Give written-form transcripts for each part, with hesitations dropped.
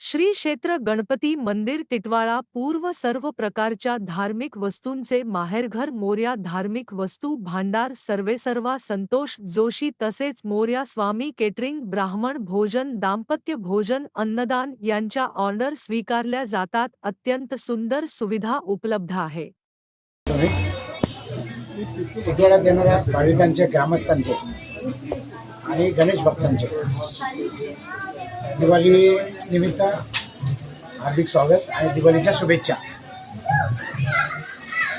श्री क्षेत्र गणपती मंदिर टिटवाळा पूर्व सर्व प्रकारच्या धार्मिक वस्तूंचे माहेरघर मोरया धार्मिक वस्तू भांडार सर्वेसर्वा संतोष जोशी तसेच मोरया स्वामी केटरिंग ब्राह्मण भोजन दाम्पत्य भोजन अन्नदान यांच्या ऑर्डर स्वीकारल्या जातात। अत्यंत सुंदर सुविधा उपलब्ध आहे। टिटवाळ्यात येणाऱ्या भाविकांचे ग्रामस्थांचे आणि गणेश भक्तांचे दिवाळी निमित्त हार्दिक स्वागत आणि दिवाळीच्या शुभेच्छा।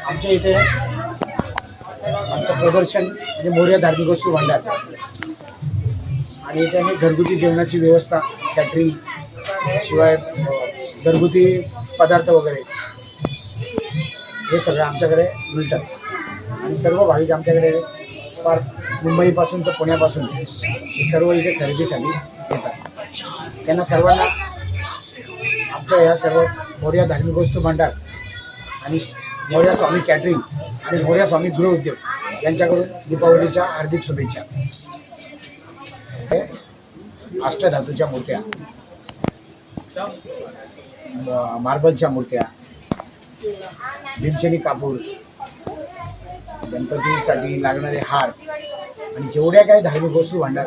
आमच्या इथे आमचं प्रदर्शन म्हणजे मोरया धार्मिक वस्तू भांडार आणि इथे आम्ही घरगुती जेवणाची व्यवस्था कॅटरिंग शिवाय घरगुती पदार्थ वगैरे हे सगळं आमच्याकडे मिळतात आणि सर्व भाविक आमच्याकडे फार मुंबईपासून तर पुण्यापासून हे सर्व इथे खरेदीसाठी येतात। त्यांना सर्वांना आमच्या या सर्व मोरया धार्मिक वस्तू भांडार आणि मोरया स्वामी कॅटरिंग आणि मोरया स्वामी गृहउद्योग यांच्याकडून दीपावलीच्या हार्दिक शुभेच्छा। अष्टधातूच्या मूर्त्या, मार्बलच्या मूर्त्या, भीमसेनी कापूर, गणपतीसाठी लागणारे हार आणि जेवढ्या काही धार्मिक वस्तू भांडार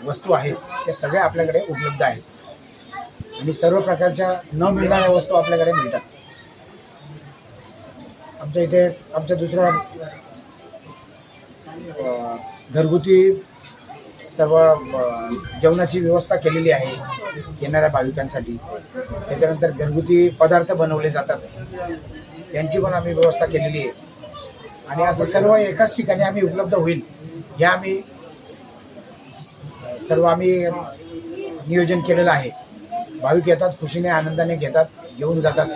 वस्तू आहेत त्या सगळ्या आपल्याकडे उपलब्ध आहेत आणि सर्व प्रकारच्या न मिळणाऱ्या वस्तू आपल्याकडे मिळतात। आमच्या इथे आमच्या दुसऱ्या घरगुती सर्व जेवणाची व्यवस्था केलेली आहे येणाऱ्या भाविकांसाठी। त्याच्यानंतर घरगुती पदार्थ बनवले जातात त्यांची पण आम्ही व्यवस्था केलेली आहे आणि असं सर्व एकाच ठिकाणी आम्ही उपलब्ध होईल हे आम्ही नियोजन केलेलं आहे। भाविक येतात, खुशीने आनंदाने घेतात, घेऊन जातात।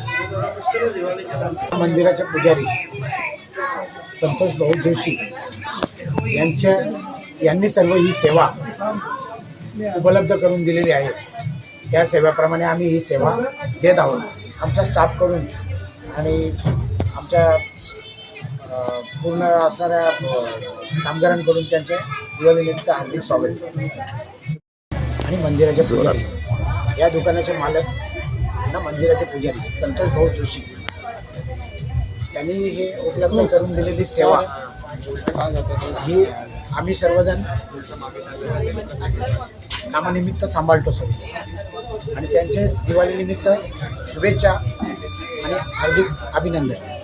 मंदिराचे पुजारी संतोष भाऊ जोशी यांनी सर्व ही सेवा उपलब्ध करून दिलेली आहे। त्या सेवेप्रमाणे आम्ही ही सेवा देत आहोत। आमच्या स्टाफकडून आणि आमच्या पूर्ण असणाऱ्या कामगारांकडून त्यांचे दिवाळीनिमित्त हार्दिक स्वागत। आणि मंदिराचे पुजारी या दुकानाचे मालक ना मंदिराचे पुजारी संतोष भाऊ जोशी त्यांनी हे उपलब्ध करून दिलेली सेवा ही आम्ही सर्वजण कामानिमित्त सांभाळतो सर आणि त्यांचे दिवाळीनिमित्त शुभेच्छा आणि हार्दिक अभिनंदन।